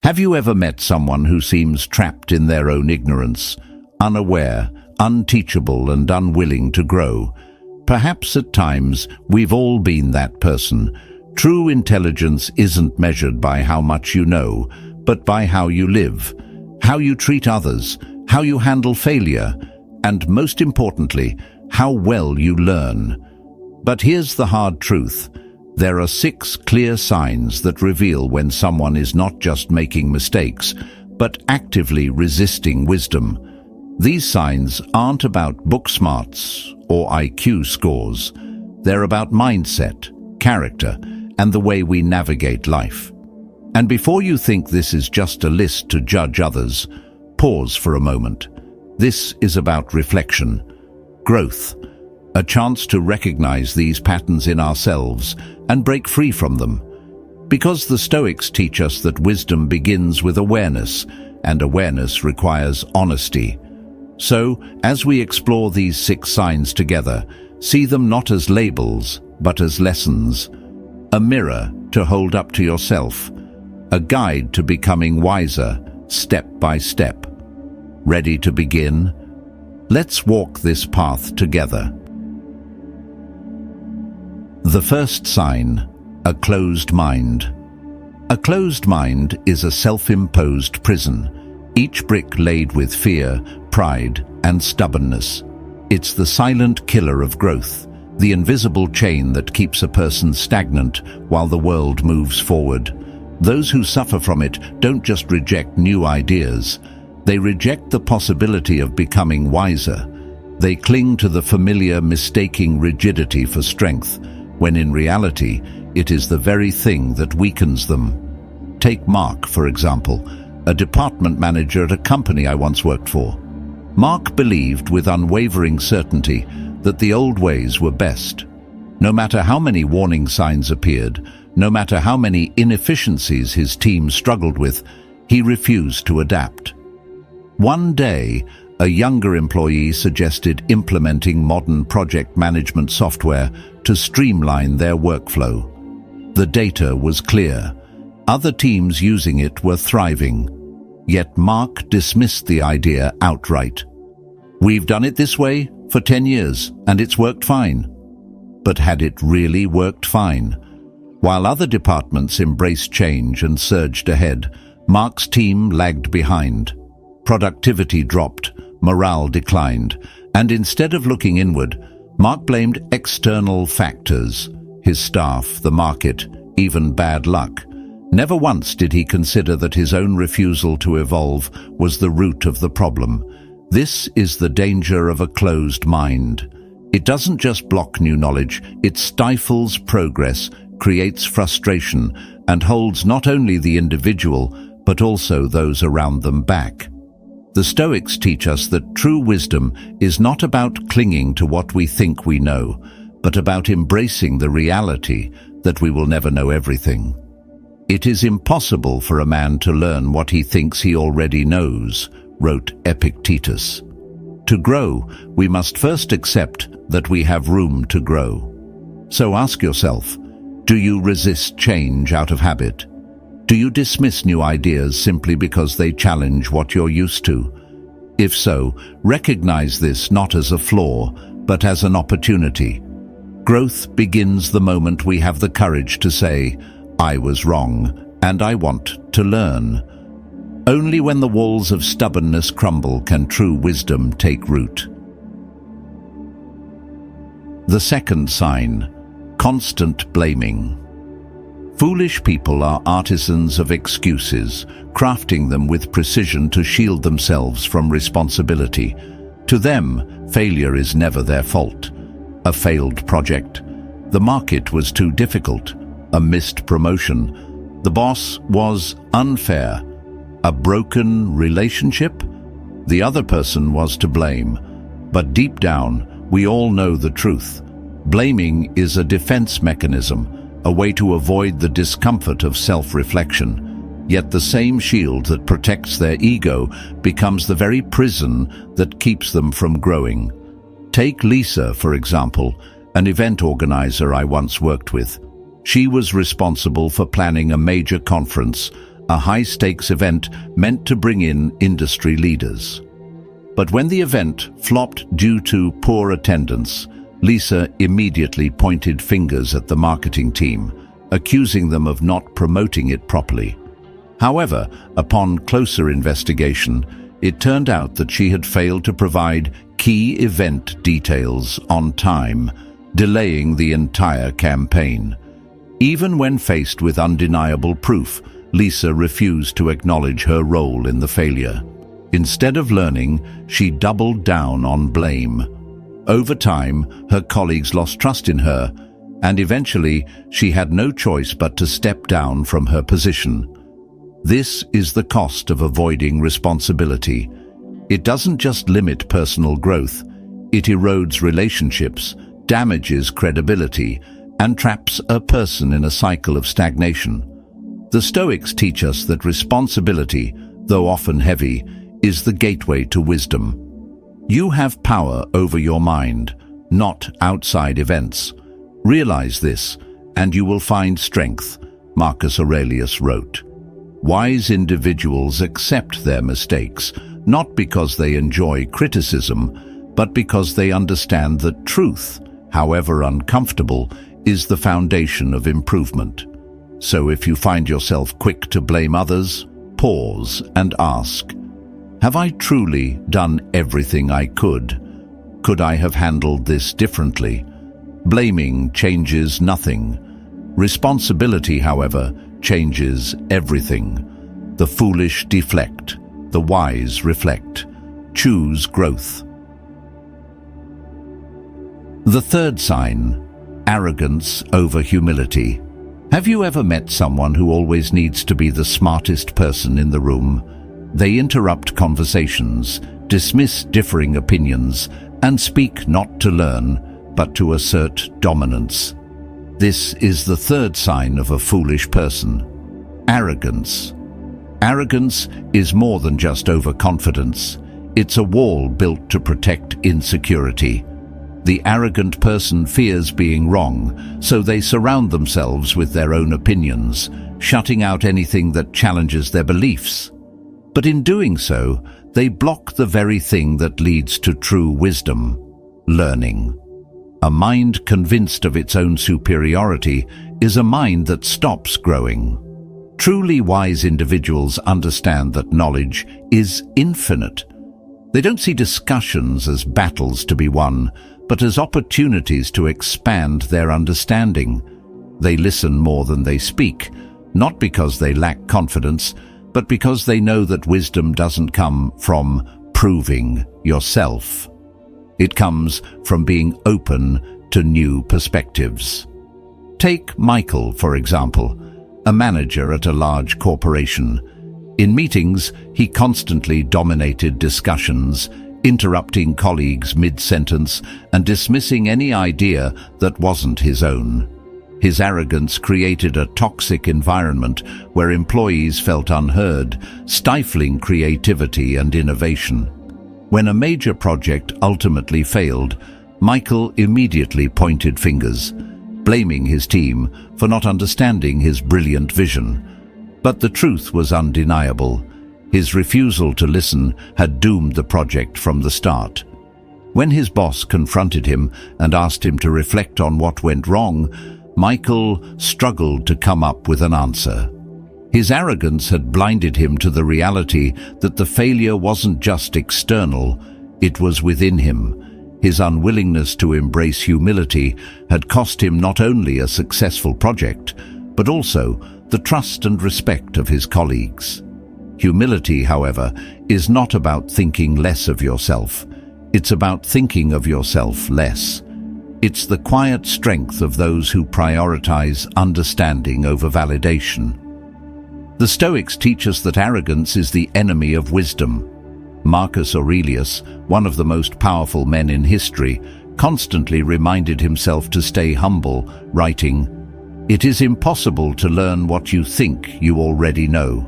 Have you ever met someone who seems trapped in their own ignorance, unaware, unteachable, and unwilling to grow? Perhaps at times we've all been that person. True intelligence isn't measured by how much you know, but by how you live, how you treat others, how you handle failure, and most importantly, how well you learn. But here's the hard truth. There are 6 clear signs that reveal when someone is not just making mistakes, but actively resisting wisdom. These signs aren't about book smarts or IQ scores. They're about mindset, character, and the way we navigate life. And before you think this is just a list to judge others, pause for a moment. This is about reflection, growth, a chance to recognize these patterns in ourselves and break free from them. Because the Stoics teach us that wisdom begins with awareness, and awareness requires honesty. So, as we explore these 6 signs together, see them not as labels, but as lessons. A mirror to hold up to yourself. A guide to becoming wiser, step by step. Ready to begin? Let's walk this path together. The first sign, a closed mind. A closed mind is a self-imposed prison, each brick laid with fear, pride, and stubbornness. It's the silent killer of growth, the invisible chain that keeps a person stagnant while the world moves forward. Those who suffer from it don't just reject new ideas, they reject the possibility of becoming wiser. They cling to the familiar, mistaking rigidity for strength, when in reality, it is the very thing that weakens them. Take Mark, for example, a department manager at a company I once worked for. Mark believed with unwavering certainty that the old ways were best. No matter how many warning signs appeared, no matter how many inefficiencies his team struggled with, he refused to adapt. One day, a younger employee suggested implementing modern project management software to streamline their workflow. The data was clear. Other teams using it were thriving. Yet Mark dismissed the idea outright. "We've done it this way for 10 years, and it's worked fine." But had it really worked fine? While other departments embraced change and surged ahead, Mark's team lagged behind. Productivity dropped, morale declined, and instead of looking inward, Mark blamed external factors, his staff, the market, even bad luck. Never once did he consider that his own refusal to evolve was the root of the problem. This is the danger of a closed mind. It doesn't just block new knowledge, it stifles progress, creates frustration, and holds not only the individual, but also those around them back. The Stoics teach us that true wisdom is not about clinging to what we think we know, but about embracing the reality that we will never know everything. "It is impossible for a man to learn what he thinks he already knows," wrote Epictetus. To grow, we must first accept that we have room to grow. So ask yourself, do you resist change out of habit? Do you dismiss new ideas simply because they challenge what you're used to? If so, recognize this not as a flaw, but as an opportunity. Growth begins the moment we have the courage to say, "I was wrong, and I want to learn." Only when the walls of stubbornness crumble can true wisdom take root. The second sign, constant blaming. Foolish people are artisans of excuses, crafting them with precision to shield themselves from responsibility. To them, failure is never their fault. A failed project. The market was too difficult. A missed promotion. The boss was unfair. A broken relationship? The other person was to blame. But deep down, we all know the truth. Blaming is a defense mechanism, a way to avoid the discomfort of self-reflection. Yet the same shield that protects their ego becomes the very prison that keeps them from growing. Take Lisa, for example, an event organizer I once worked with. She was responsible for planning a major conference, a high-stakes event meant to bring in industry leaders. But when the event flopped due to poor attendance, Lisa immediately pointed fingers at the marketing team, accusing them of not promoting it properly. However, upon closer investigation, it turned out that she had failed to provide key event details on time, delaying the entire campaign. Even when faced with undeniable proof, Lisa refused to acknowledge her role in the failure. Instead of learning, she doubled down on blame. Over time, her colleagues lost trust in her, and eventually she had no choice but to step down from her position. This is the cost of avoiding responsibility. It doesn't just limit personal growth, it erodes relationships, damages credibility, and traps a person in a cycle of stagnation. The Stoics teach us that responsibility, though often heavy, is the gateway to wisdom. You have power over your mind, not outside events. Realize this, and you will find strength, Marcus Aurelius wrote. Wise individuals accept their mistakes, not because they enjoy criticism, but because they understand that truth, however uncomfortable, is the foundation of improvement. So if you find yourself quick to blame others, pause and ask, have I truly done everything I could? Could I have handled this differently? Blaming changes nothing. Responsibility, however, changes everything. The foolish deflect, the wise reflect. Choose growth. The third sign, arrogance over humility. Have you ever met someone who always needs to be the smartest person in the room? They interrupt conversations, dismiss differing opinions, and speak not to learn, but to assert dominance. This is the third sign of a foolish person. Arrogance. Arrogance is more than just overconfidence. It's a wall built to protect insecurity. The arrogant person fears being wrong, so they surround themselves with their own opinions, shutting out anything that challenges their beliefs. But in doing so, they block the very thing that leads to true wisdom, learning. A mind convinced of its own superiority is a mind that stops growing. Truly wise individuals understand that knowledge is infinite. They don't see discussions as battles to be won, but as opportunities to expand their understanding. They listen more than they speak, not because they lack confidence, but because they know that wisdom doesn't come from proving yourself. It comes from being open to new perspectives. Take Michael, for example, a manager at a large corporation. In meetings, he constantly dominated discussions, interrupting colleagues mid-sentence and dismissing any idea that wasn't his own. His arrogance created a toxic environment where employees felt unheard, stifling creativity and innovation. When a major project ultimately failed, Michael immediately pointed fingers, blaming his team for not understanding his brilliant vision. But the truth was undeniable. His refusal to listen had doomed the project from the start. When his boss confronted him and asked him to reflect on what went wrong, Michael struggled to come up with an answer. His arrogance had blinded him to the reality that the failure wasn't just external, it was within him. His unwillingness to embrace humility had cost him not only a successful project, but also the trust and respect of his colleagues. Humility, however, is not about thinking less of yourself. It's about thinking of yourself less. It's the quiet strength of those who prioritize understanding over validation. The Stoics teach us that arrogance is the enemy of wisdom. Marcus Aurelius, one of the most powerful men in history, constantly reminded himself to stay humble, writing, "It is impossible to learn what you think you already know."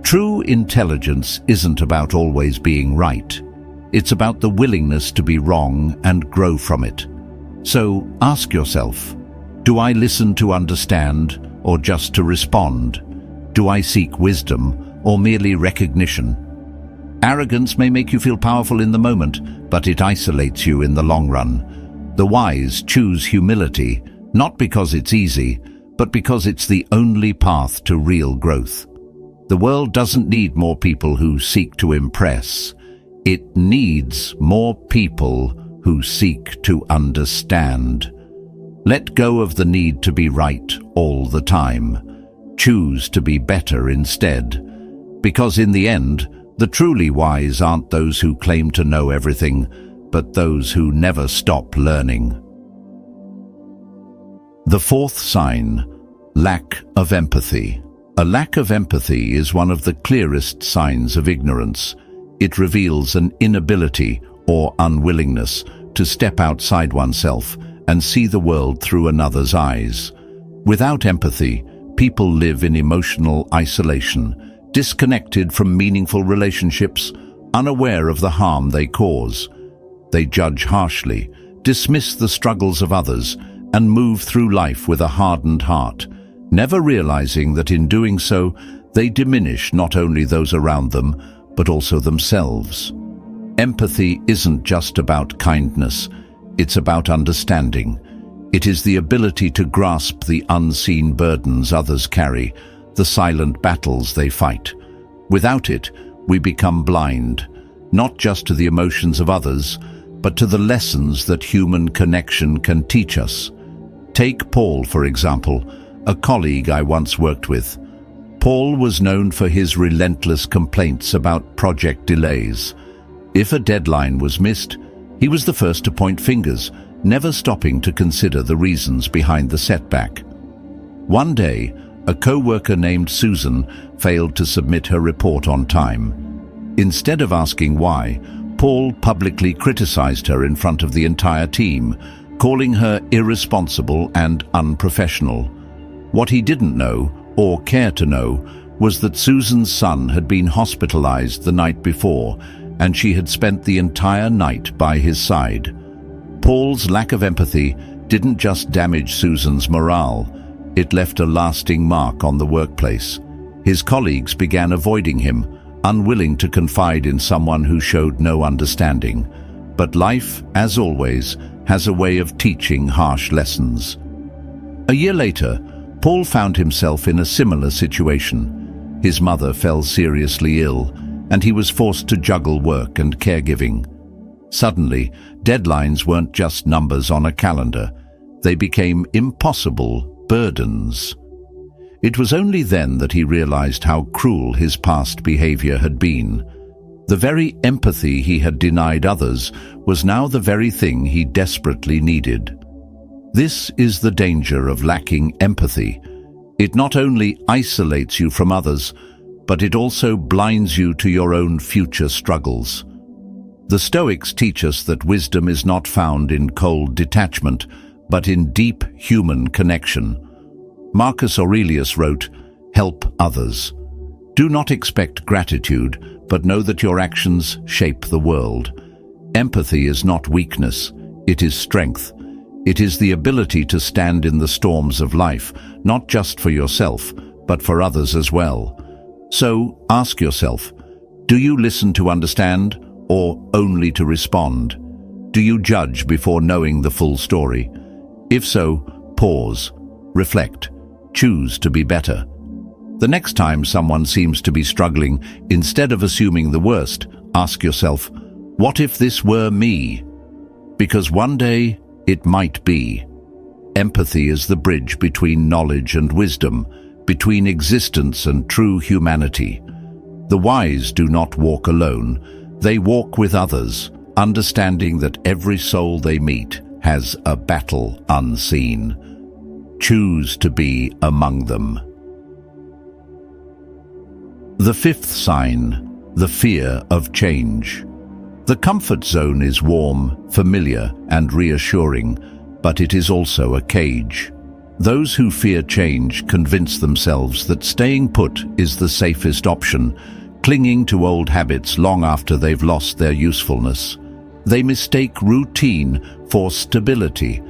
True intelligence isn't about always being right. It's about the willingness to be wrong and grow from it. So ask yourself, do I listen to understand or just to respond? Do I seek wisdom or merely recognition? Arrogance may make you feel powerful in the moment, but it isolates you in the long run. The wise choose humility, not because it's easy, but because it's the only path to real growth. The world doesn't need more people who seek to impress. It needs more people who seek to understand. Let go of the need to be right all the time. Choose to be better instead. Because in the end, the truly wise aren't those who claim to know everything, but those who never stop learning. The fourth sign, lack of empathy. A lack of empathy is one of the clearest signs of ignorance. It reveals an inability or unwillingness to step outside oneself and see the world through another's eyes. Without empathy, people live in emotional isolation, disconnected from meaningful relationships, unaware of the harm they cause. They judge harshly, dismiss the struggles of others, and move through life with a hardened heart, never realizing that in doing so, they diminish not only those around them, but also themselves. Empathy isn't just about kindness, it's about understanding. It is the ability to grasp the unseen burdens others carry, the silent battles they fight. Without it, we become blind, not just to the emotions of others, but to the lessons that human connection can teach us. Take Paul, for example, a colleague I once worked with. Paul was known for his relentless complaints about project delays. If a deadline was missed, he was the first to point fingers, never stopping to consider the reasons behind the setback. One day, a co-worker named Susan failed to submit her report on time. Instead of asking why, Paul publicly criticized her in front of the entire team, calling her irresponsible and unprofessional. What he didn't know, or care to know, was that Susan's son had been hospitalized the night before, and she had spent the entire night by his side. Paul's lack of empathy didn't just damage Susan's morale, it left a lasting mark on the workplace. His colleagues began avoiding him, unwilling to confide in someone who showed no understanding. But life, as always, has a way of teaching harsh lessons. A year later, Paul found himself in a similar situation. His mother fell seriously ill, and he was forced to juggle work and caregiving. Suddenly, deadlines weren't just numbers on a calendar. They became impossible burdens. It was only then that he realized how cruel his past behavior had been. The very empathy he had denied others was now the very thing he desperately needed. This is the danger of lacking empathy. It not only isolates you from others, but it also blinds you to your own future struggles. The Stoics teach us that wisdom is not found in cold detachment, but in deep human connection. Marcus Aurelius wrote, "Help others. Do not expect gratitude, but know that your actions shape the world." Empathy is not weakness, it is strength. It is the ability to stand in the storms of life, not just for yourself, but for others as well. So ask yourself, do you listen to understand or only to respond? Do you judge before knowing the full story? If so, pause, reflect, choose to be better. The next time someone seems to be struggling, instead of assuming the worst, ask yourself, what if this were me? Because one day, it might be. Empathy is the bridge between knowledge and wisdom, between existence and true humanity. The wise do not walk alone. They walk with others, understanding that every soul they meet has a battle unseen. Choose to be among them. The fifth sign, the fear of change. The comfort zone is warm, familiar, and reassuring, but it is also a cage. Those who fear change convince themselves that staying put is the safest option, clinging to old habits long after they've lost their usefulness. They mistake routine for stability,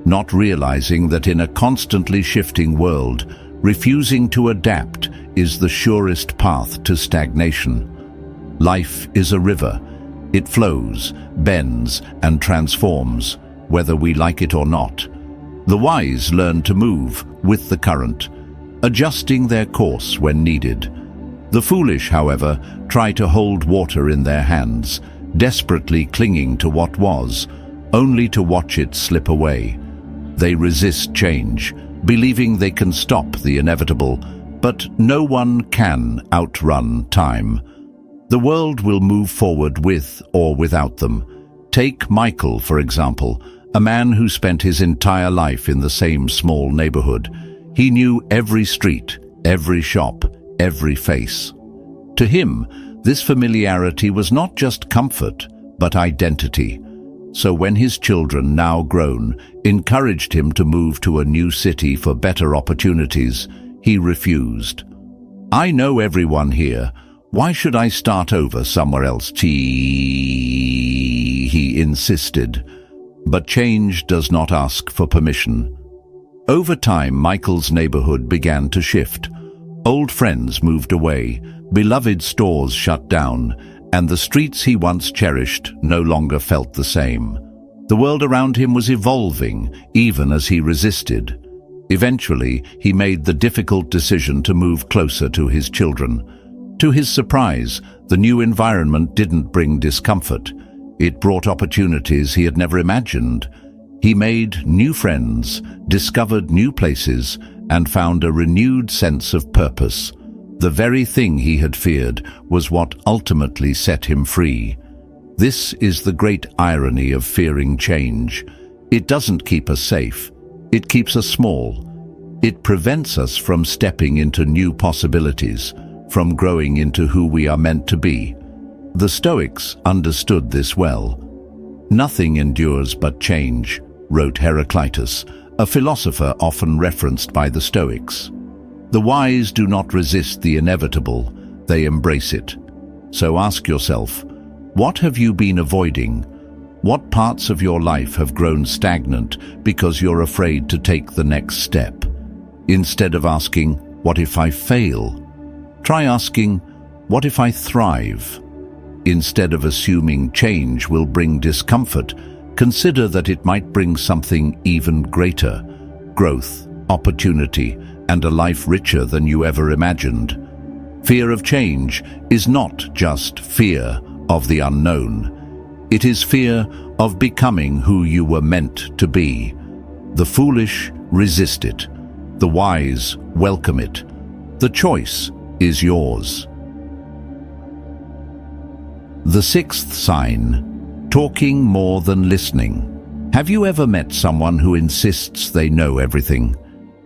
not realizing that in a constantly shifting world, Refusing to adapt is the surest path to stagnation. Life is a river. It flows, bends, and transforms, whether we like it or not. The wise learn to move with the current, adjusting their course when needed. The foolish, however, try to hold water in their hands, desperately clinging to what was, only to watch it slip away. They resist change, believing they can stop the inevitable, but no one can outrun time. The world will move forward with or without them. Take Michael, for example, a man who spent his entire life in the same small neighborhood. He knew every street, every shop, every face. To him, this familiarity was not just comfort, but identity. So when his children, now grown, encouraged him to move to a new city for better opportunities, he refused. "I know everyone here. Why should I start over somewhere else?" he insisted. But change does not ask for permission. Over time, Michael's neighborhood began to shift. Old friends moved away, beloved stores shut down, and the streets he once cherished no longer felt the same. The world around him was evolving, even as he resisted. Eventually, he made the difficult decision to move closer to his children. To his surprise, the new environment didn't bring discomfort. It brought opportunities he had never imagined. He made new friends, discovered new places, and found a renewed sense of purpose. The very thing he had feared was what ultimately set him free. This is the great irony of fearing change. It doesn't keep us safe. It keeps us small. It prevents us from stepping into new possibilities, from growing into who we are meant to be. The Stoics understood this well. "Nothing endures but change," wrote Heraclitus, a philosopher often referenced by the Stoics. The wise do not resist the inevitable, they embrace it. So ask yourself, what have you been avoiding? What parts of your life have grown stagnant because you're afraid to take the next step? Instead of asking, "What if I fail?" try asking, "What if I thrive?" Instead of assuming change will bring discomfort, consider that it might bring something even greater: growth, opportunity, and a life richer than you ever imagined. Fear of change is not just fear of the unknown. It is fear of becoming who you were meant to be. The foolish resist it. The wise welcome it. The choice is yours. The sixth sign: talking more than listening. Have you ever met someone who insists they know everything?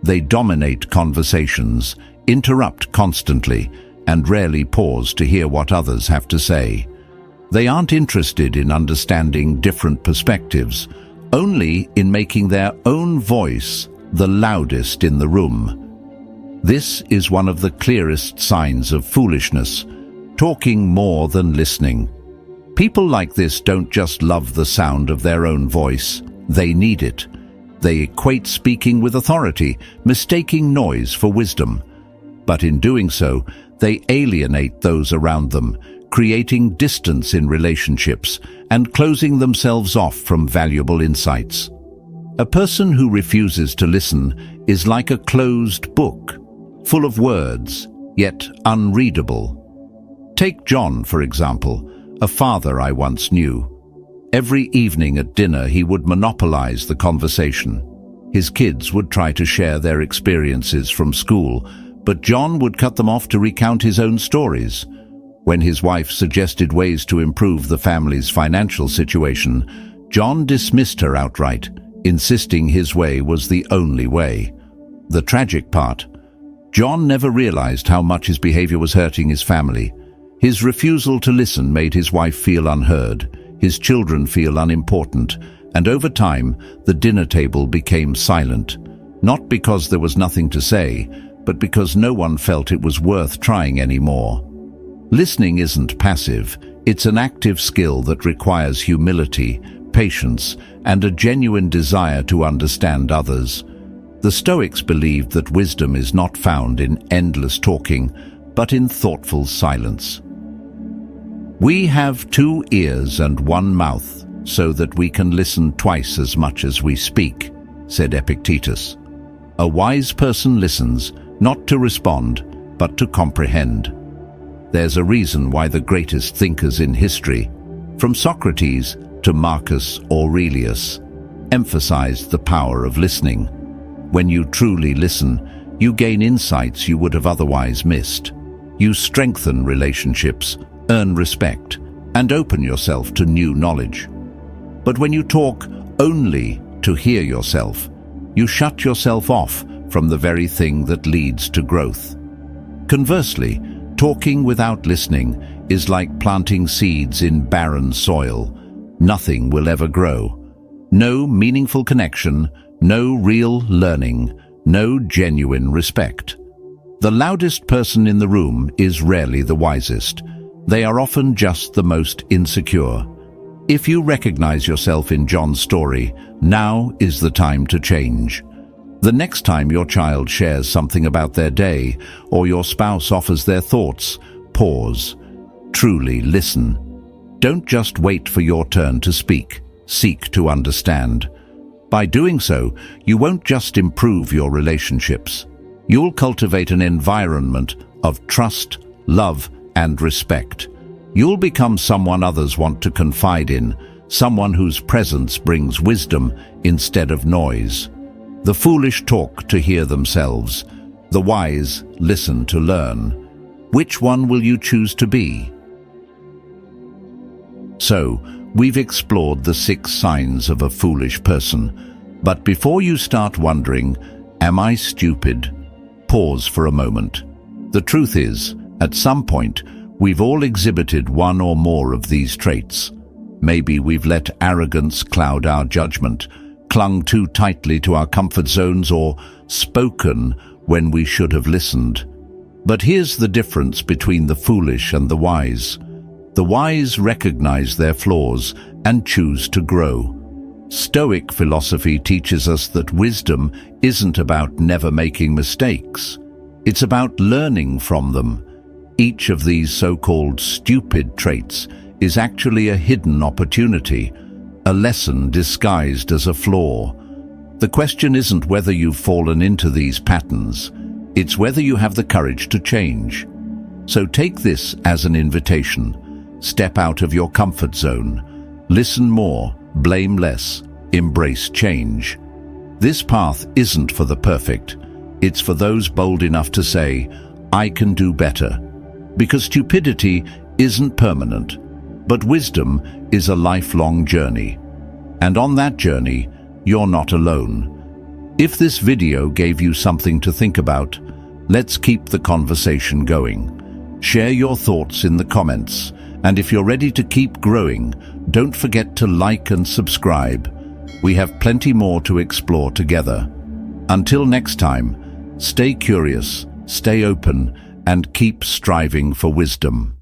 They dominate conversations, interrupt constantly, and rarely pause to hear what others have to say. They aren't interested in understanding different perspectives, only in making their own voice the loudest in the room. This is one of the clearest signs of foolishness: talking more than listening. People like this don't just love the sound of their own voice, they need it. They equate speaking with authority, mistaking noise for wisdom. But in doing so, they alienate those around them, creating distance in relationships and closing themselves off from valuable insights. A person who refuses to listen is like a closed book, full of words, yet unreadable. Take John, for example, a father I once knew. Every evening at dinner he would monopolize the conversation. His kids would try to share their experiences from school, but John would cut them off to recount his own stories. When his wife suggested ways to improve the family's financial situation, John dismissed her outright, insisting his way was the only way. The tragic part: John never realized how much his behavior was hurting his family. His refusal to listen made his wife feel unheard, his children feel unimportant, and over time, the dinner table became silent. Not because there was nothing to say, but because no one felt it was worth trying anymore. Listening isn't passive, it's an active skill that requires humility, patience, and a genuine desire to understand others. The Stoics believed that wisdom is not found in endless talking, but in thoughtful silence. "We have 2 ears and 1 mouth, so that we can listen twice as much as we speak," said Epictetus. "A wise person listens, not to respond, but to comprehend." There's a reason why the greatest thinkers in history, from Socrates to Marcus Aurelius, emphasized the power of listening. When you truly listen, you gain insights you would have otherwise missed. You strengthen relationships, earn respect, and open yourself to new knowledge. But when you talk only to hear yourself, you shut yourself off from the very thing that leads to growth. Conversely, talking without listening is like planting seeds in barren soil. Nothing will ever grow. No meaningful connection, no real learning, no genuine respect. The loudest person in the room is rarely the wisest. They are often just the most insecure. If you recognize yourself in John's story, now is the time to change. The next time your child shares something about their day, or your spouse offers their thoughts, pause. Truly listen. Don't just wait for your turn to speak. Seek to understand. By doing so, you won't just improve your relationships. You'll cultivate an environment of trust, love, and respect. You'll become someone others want to confide in, someone whose presence brings wisdom instead of noise. The foolish talk to hear themselves. The wise listen to learn. Which one will you choose to be? So, we've explored the 6 signs of a foolish person. But before you start wondering, am I stupid? Pause for a moment. The truth is, at some point, we've all exhibited one or more of these traits. Maybe we've let arrogance cloud our judgment, clung too tightly to our comfort zones, or spoken when we should have listened. But here's the difference between the foolish and the wise. The wise recognize their flaws and choose to grow. Stoic philosophy teaches us that wisdom isn't about never making mistakes. It's about learning from them. Each of these so-called stupid traits is actually a hidden opportunity, a lesson disguised as a flaw. The question isn't whether you've fallen into these patterns, it's whether you have the courage to change. So take this as an invitation. Step out of your comfort zone. Listen more, blame less, embrace change. This path isn't for the perfect. It's for those bold enough to say, "I can do better." Because stupidity isn't permanent, but wisdom is a lifelong journey. And on that journey, you're not alone. If this video gave you something to think about, let's keep the conversation going. Share your thoughts in the comments, and if you're ready to keep growing, don't forget to like and subscribe. We have plenty more to explore together. Until next time, stay curious, stay open, and keep striving for wisdom.